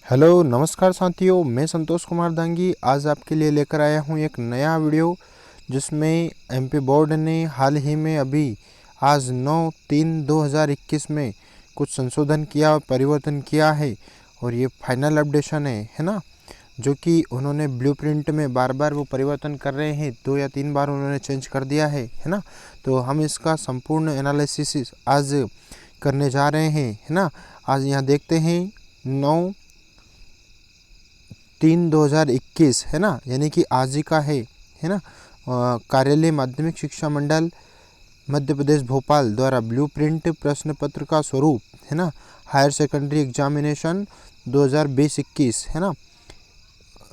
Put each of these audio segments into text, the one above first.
Hello नमस्कार साथियों, मैं संतोष कुमार दांगी आज आपके लिए लेकर आया हूं एक नया वीडियो जिसमें एमपी बोर्ड ने हाल ही में अभी आज 9/3/2021 में कुछ संशोधन किया और परिवर्तन किया है। और ये फाइनल अपडेशन है ना, जो कि उन्होंने ब्लूप्रिंट में बार बार वो परिवर्तन कर रहे हैं, 2 या 3 बार उन्होंने चेंज कर दिया है ना। तो हम इसका संपूर्ण एनालिसिस आज करने जा रहे हैं, है ना। आज यहाँ देखते हैं 9/3/2021 है ना, यानी कि आज ही का है ना। कार्यालय माध्यमिक शिक्षा मंडल मध्य प्रदेश भोपाल द्वारा ब्लूप्रिंट प्रश्न पत्र का स्वरूप है ना, हायर सेकेंडरी एग्जामिनेशन 2020-21 है ना।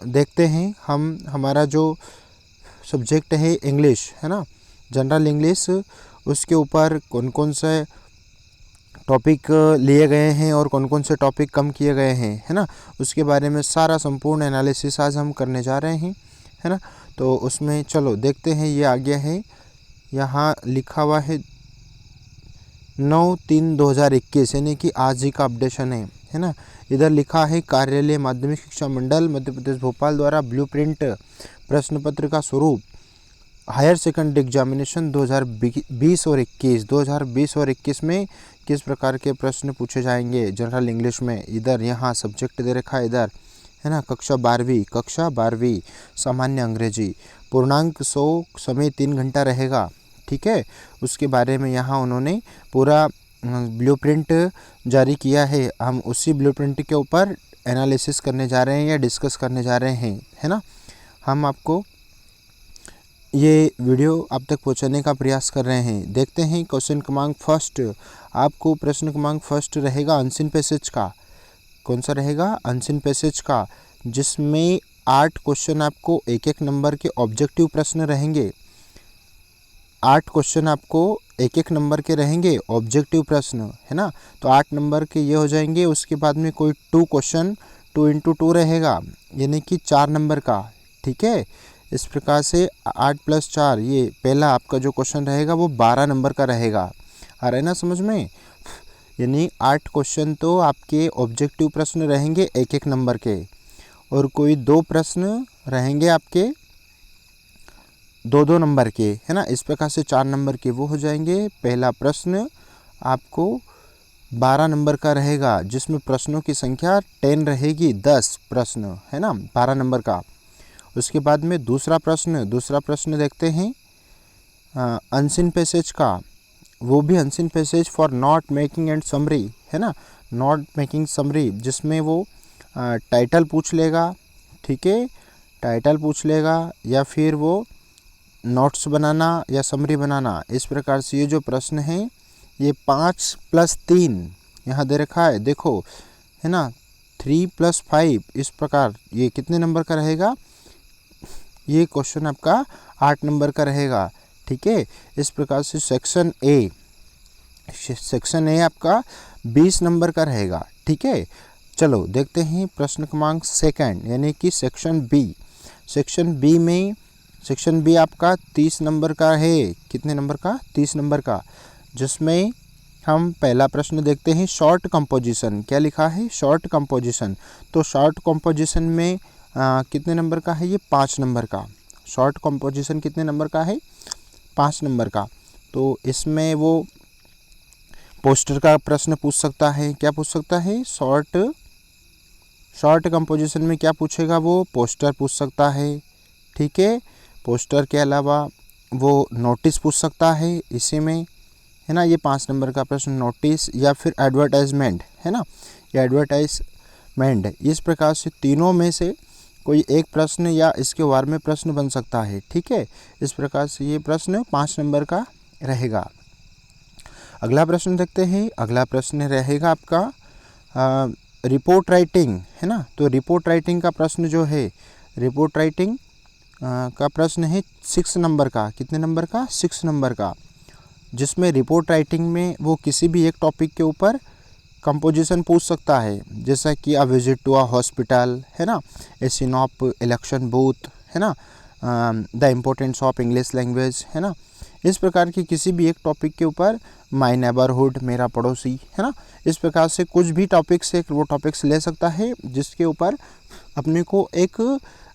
देखते हैं हम, हमारा जो सब्जेक्ट है इंग्लिश है ना, जनरल इंग्लिश, उसके ऊपर कौन कौन से टॉपिक लिए गए हैं और कौन कौन से टॉपिक कम किए गए हैं, है ना। उसके बारे में सारा संपूर्ण एनालिसिस आज हम करने जा रहे हैं, है ना। तो उसमें चलो देखते हैं, ये आ गया है, यहाँ लिखा हुआ है 9/3/2021 यानी कि आज ही का अपडेशन है ना। इधर लिखा है कार्यालय माध्यमिक शिक्षा मंडल मध्य प्रदेश भोपाल द्वारा ब्लूप्रिंट प्रश्न पत्र का स्वरूप हायर सेकेंडरी एग्जामिनेशन 2020 और 21 में किस प्रकार के प्रश्न पूछे जाएंगे जनरल इंग्लिश में। इधर यहाँ सब्जेक्ट दे रखा है, इधर है ना, कक्षा 12वीं सामान्य अंग्रेजी, पूर्णांक 100, समय 3 घंटा रहेगा, ठीक है। उसके बारे में यहाँ उन्होंने पूरा ब्लूप्रिंट जारी किया है। हम उसी ब्लूप्रिंट के ऊपर एनालिसिस करने जा रहे हैं या डिस्कस करने जा रहे हैं, है ना। हम आपको ये वीडियो आप तक पहुंचाने का प्रयास कर रहे हैं। देखते हैं क्वेश्चन क्रमांक फर्स्ट। आपको प्रश्न क्रमांक फर्स्ट रहेगा अनसीन पैसेज का। कौन सा रहेगा? अनसीन पैसेज का, जिसमें 8 क्वेश्चन आपको एक एक नंबर के ऑब्जेक्टिव प्रश्न रहेंगे। 8 क्वेश्चन आपको एक एक नंबर के रहेंगे ऑब्जेक्टिव प्रश्न, है ना। तो 8 नंबर के ये हो जाएंगे। उसके बाद में कोई 2 क्वेश्चन 2 × 2 रहेगा, यानी कि 4 नंबर का, ठीक है। इस प्रकार से 8 + 4, ये पहला आपका जो क्वेश्चन रहेगा वो 12 नंबर का रहेगा। आ रहा है ना समझ में? यानी 8 क्वेश्चन तो आपके ऑब्जेक्टिव प्रश्न रहेंगे एक एक नंबर के, और कोई 2 प्रश्न रहेंगे आपके 2-2 नंबर के, है ना। इस प्रकार से 4 नंबर के वो हो जाएंगे। पहला प्रश्न आपको 12 नंबर का रहेगा, जिसमें प्रश्नों की संख्या 10 रहेगी, 10 प्रश्न, है ना, 12 नंबर का। उसके बाद में दूसरा प्रश्न देखते हैं अनसीन पैसेज का। वो भी unseen passage for not making and summary, है ना, नॉट मेकिंग समरी, जिसमें वो टाइटल पूछ लेगा, ठीक है, टाइटल पूछ लेगा, या फिर वो नोट्स बनाना या समरी बनाना। इस प्रकार से ये जो प्रश्न है ये 5 + 3 यहाँ दे रखा है, देखो, है ना, 3 + 5, इस प्रकार ये कितने नंबर का रहेगा? ये क्वेश्चन आपका 8 नंबर का रहेगा, ठीक है। इस प्रकार से सेक्शन ए आपका 20 नंबर का रहेगा, ठीक है। चलो देखते हैं प्रश्न क्रमांक सेकंड, यानी कि सेक्शन बी आपका 30 नंबर का है। कितने नंबर का? 30 नंबर का, जिसमें हम पहला प्रश्न देखते हैं शॉर्ट कंपोजिशन। क्या लिखा है? Short composition. तो शॉर्ट कंपोजिशन में कितने नंबर का है? ये 5 नंबर का। शॉर्ट कंपोजिशन कितने नंबर का है? 5 नंबर का। तो इसमें वो पोस्टर का प्रश्न पूछ सकता है। क्या पूछ सकता है? शॉर्ट कंपोजिशन में क्या पूछेगा? वो पोस्टर पूछ सकता है, ठीक है। पोस्टर के अलावा वो नोटिस पूछ सकता है इसी में, है ना। ये 5 नंबर का प्रश्न नोटिस या फिर एडवर्टाइजमेंट, है ना, ये एडवर्टाइजमेंट। इस प्रकार से तीनों में से कोई एक प्रश्न या इसके वार में प्रश्न बन सकता है, ठीक है। इस प्रकार से ये प्रश्न 5 नंबर का रहेगा। अगला प्रश्न देखते हैं। अगला प्रश्न रहेगा आपका रिपोर्ट राइटिंग, है ना। तो रिपोर्ट राइटिंग का प्रश्न जो है, रिपोर्ट राइटिंग का प्रश्न है 6 नंबर का। कितने नंबर का? 6 नंबर का, जिसमें रिपोर्ट राइटिंग में वो किसी भी एक टॉपिक के ऊपर कंपोजिशन पूछ सकता है, जैसा कि a visit to a hospital, है ना, a scene of election booth, है ना, the importance of English language, है ना। इस प्रकार की किसी भी एक टॉपिक के ऊपर माय नेबरहुड, मेरा पड़ोसी, है ना, इस प्रकार से कुछ भी टॉपिक से वो टॉपिक्स ले सकता है जिसके ऊपर अपने को एक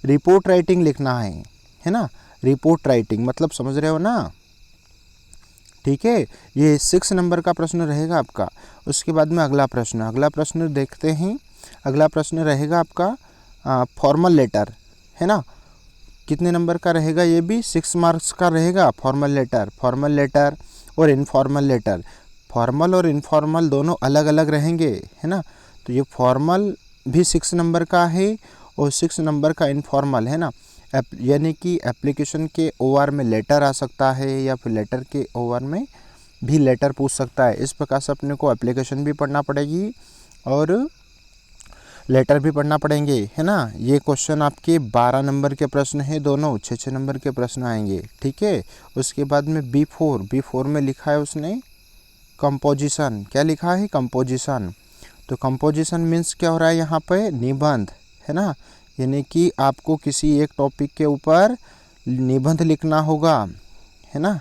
रिपोर्ट राइटिंग लिखना है ना, रिपोर्ट राइटिंग मतलब समझ रहे हो ना, ठीक है। ये 6 नंबर का प्रश्न रहेगा आपका। उसके बाद में अगला प्रश्न देखते हैं। अगला प्रश्न रहेगा आपका फॉर्मल लेटर, है ना, कितने नंबर का रहेगा, ये भी 6 मार्क्स का रहेगा। फॉर्मल लेटर और इनफॉर्मल लेटर, फॉर्मल और इनफॉर्मल दोनों अलग अलग रहेंगे, है ना। तो ये फॉर्मल भी 6 नंबर का है और 6 नंबर का इनफॉर्मल, है ना। यानी कि एप्लीकेशन के ओआर में लेटर आ सकता है या फिर लेटर के ओआर में भी लेटर पूछ सकता है। इस प्रकार से अपने को एप्लीकेशन भी पढ़ना पड़ेगी और लेटर भी पढ़ना पड़ेंगे, है ना। ये क्वेश्चन आपके 12 नंबर के प्रश्न हैं, दोनों 6-6 नंबर के प्रश्न आएंगे, ठीक है। उसके बाद में B4 में लिखा है उसने कंपोजिशन, क्या लिखा है, कंपोजिशन। तो कंपोजिशन मीन्स क्या हो रहा है यहाँ पे, निबंध, है ना, यानी कि आपको किसी एक टॉपिक के ऊपर निबंध लिखना होगा, है ना,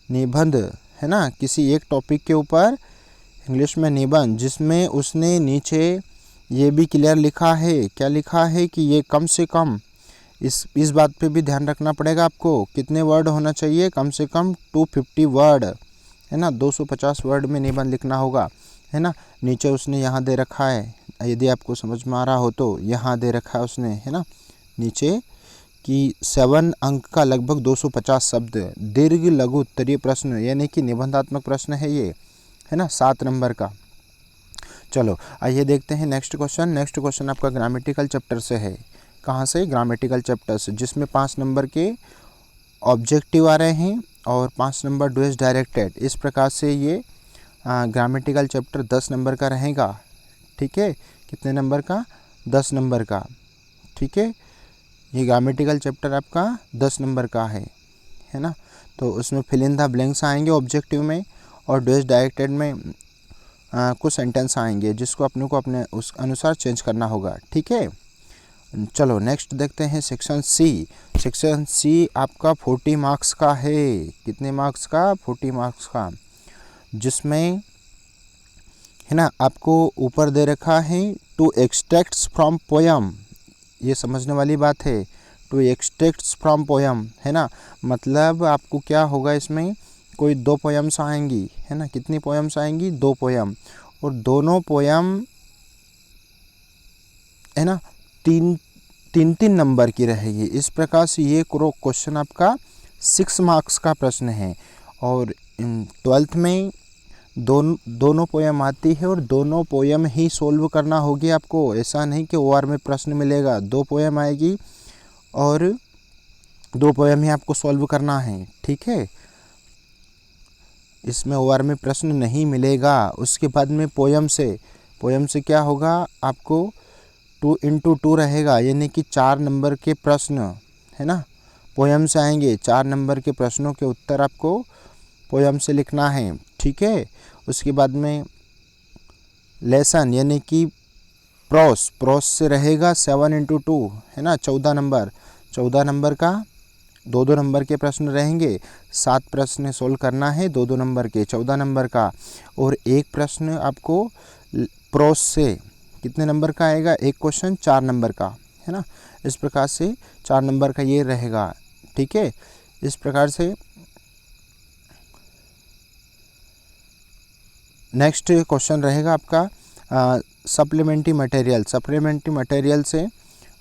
निबंध, है ना, किसी एक टॉपिक के ऊपर इंग्लिश में निबंध, जिसमें उसने नीचे ये भी क्लियर लिखा है, क्या लिखा है कि ये कम से कम इस बात पे भी ध्यान रखना पड़ेगा आपको, कितने वर्ड होना चाहिए, कम से कम 250 वर्ड, है ना, 250 वर्ड में निबंध लिखना होगा, है ना। नीचे उसने यहाँ दे रखा है, यदि आपको समझ में आ रहा हो तो यहाँ दे रखा है उसने, है ना, नीचे कि 7 अंक का लगभग 250 शब्द, दीर्घ लघु उत्तरीय प्रश्न यानी कि निबंधात्मक प्रश्न है ये, है ना, 7 नंबर का। चलो आइए देखते हैं नेक्स्ट क्वेश्चन आपका ग्रामेटिकल चैप्टर से है। कहाँ से, ग्रामेटिकल चैप्टर से, जिसमें 5 नंबर के ऑब्जेक्टिव आ रहे हैं और 5 नंबर डू एज डायरेक्टेड। इस प्रकार से ये ग्रामेटिकल चैप्टर 10 नंबर का रहेगा, ठीक है। कितने नंबर का, 10 नंबर का, ठीक है। ये ग्रामेटिकल चैप्टर आपका 10 नंबर का है ना। तो उसमें फिल इन द ब्लैंक्स आएंगे ऑब्जेक्टिव में और डू एज डायरेक्टेड में कुछ सेंटेंस आएंगे जिसको अपने को अपने उस अनुसार चेंज करना होगा, ठीक है। चलो नेक्स्ट देखते हैं सेक्शन सी आपका 40 मार्क्स का है। कितने मार्क्स का, 40 मार्क्स का, जिसमें, है ना, आपको ऊपर दे रखा है टू एक्सट्रैक्ट्स फ्रॉम पोयम, ये समझने वाली बात है, टू एक्सट्रैक्ट्स फ्रॉम पोयम, है ना, मतलब आपको क्या होगा, इसमें कोई 2 पोयम्स आएंगी, है ना, कितनी पोयम्स आएंगी, 2 पोयम, और दोनों पोयम, है ना, 3 नंबर की रहेगी। इस प्रकार से ये क्वेश्चन आपका 6 मार्क्स का प्रश्न है और 12th में दोनों पोयम आती है और दोनों पोयम ही सोल्व करना होगी आपको। ऐसा नहीं कि ओआर में प्रश्न मिलेगा, 2 पोयम आएगी और 2 पोयम ही आपको सोल्व करना है, ठीक है। इसमें ओआर में प्रश्न नहीं मिलेगा। उसके बाद में पोयम से क्या होगा, आपको 2 into 2 रहेगा, यानी कि 4 नंबर के प्रश्न, है ना, पोयम से आएंगे। 4 नंबर के प्रश्नों के उत्तर आपको पोयम से लिखना है, ठीक है। उसके बाद में लेसन यानी कि प्रोस से रहेगा 7 into 2, है ना, 14 नंबर का 2-2 नंबर के प्रश्न रहेंगे। 7 प्रश्न सोल्व करना है, 2-2 नंबर के, 14 नंबर का, और एक प्रश्न आपको प्रोस से कितने नंबर का आएगा, एक क्वेश्चन 4 नंबर का, है ना। इस प्रकार से 4 नंबर का ये रहेगा, ठीक है। इस प्रकार से नेक्स्ट क्वेश्चन रहेगा आपका सप्लीमेंट्री मटेरियल से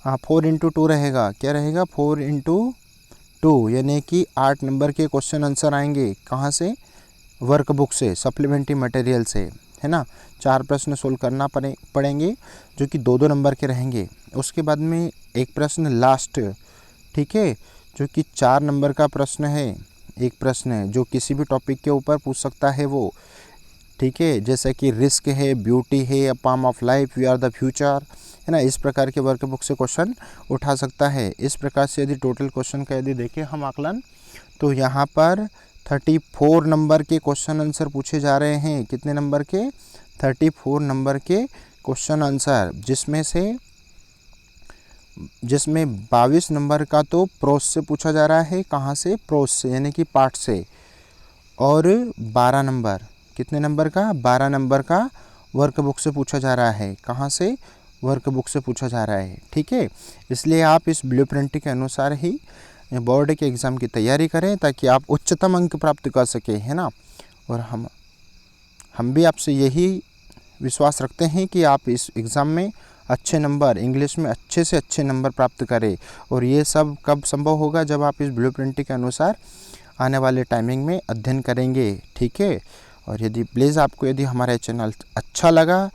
4 into 2 रहेगा, क्या रहेगा, 4 into 2, यानी कि 8 नंबर के क्वेश्चन आंसर आएंगे। कहाँ से, वर्कबुक से, सप्लीमेंट्री मटेरियल से, है ना। 4 प्रश्न सोल्व करना पड़ेंगे जो कि 2-2 नंबर के रहेंगे। उसके बाद में एक प्रश्न लास्ट, ठीक है, जो कि 4 नंबर का प्रश्न है। एक प्रश्न है जो किसी भी टॉपिक के ऊपर पूछ सकता है वो, ठीक है, जैसे कि रिस्क है, ब्यूटी है, a palm of life, we are the future, है ना। इस प्रकार के वर्कबुक से क्वेश्चन उठा सकता है। इस प्रकार से यदि टोटल क्वेश्चन का यदि देखें हम आकलन, तो यहाँ पर 34 नंबर के क्वेश्चन आंसर पूछे जा रहे हैं। कितने नंबर के, 34 नंबर के क्वेश्चन आंसर, जिसमें 22 नंबर का तो प्रोस से पूछा जा रहा है। कहाँ से, प्रोस से, यानी कि पाठ से, और 12 नंबर, कितने नंबर का, 12 नंबर का वर्कबुक से पूछा जा रहा है। कहाँ से, वर्कबुक से पूछा जा रहा है, ठीक है। इसलिए आप इस ब्लूप्रिंट के अनुसार ही बोर्ड के एग्ज़ाम की तैयारी करें ताकि आप उच्चतम अंक प्राप्त कर सकें, है ना। और हम भी आपसे यही विश्वास रखते हैं कि आप इस एग्ज़ाम में अच्छे नंबर, इंग्लिश में अच्छे से अच्छे नंबर प्राप्त करें। और ये सब कब संभव होगा, जब आप इस ब्लूप्रिंट के अनुसार आने वाले टाइमिंग में अध्ययन करेंगे, ठीक है। और यदि प्लीज़ आपको यदि हमारा चैनल अच्छा लगा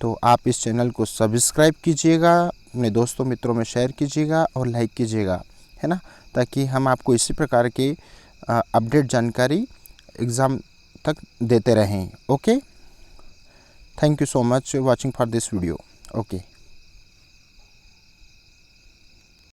तो आप इस चैनल को सब्सक्राइब कीजिएगा, अपने दोस्तों मित्रों में शेयर कीजिएगा और लाइक कीजिएगा, है ना, ताकि हम आपको इसी प्रकार के अपडेट जानकारी एग्ज़ाम तक देते रहें। Okay, thank you so much watching for this video. Okay.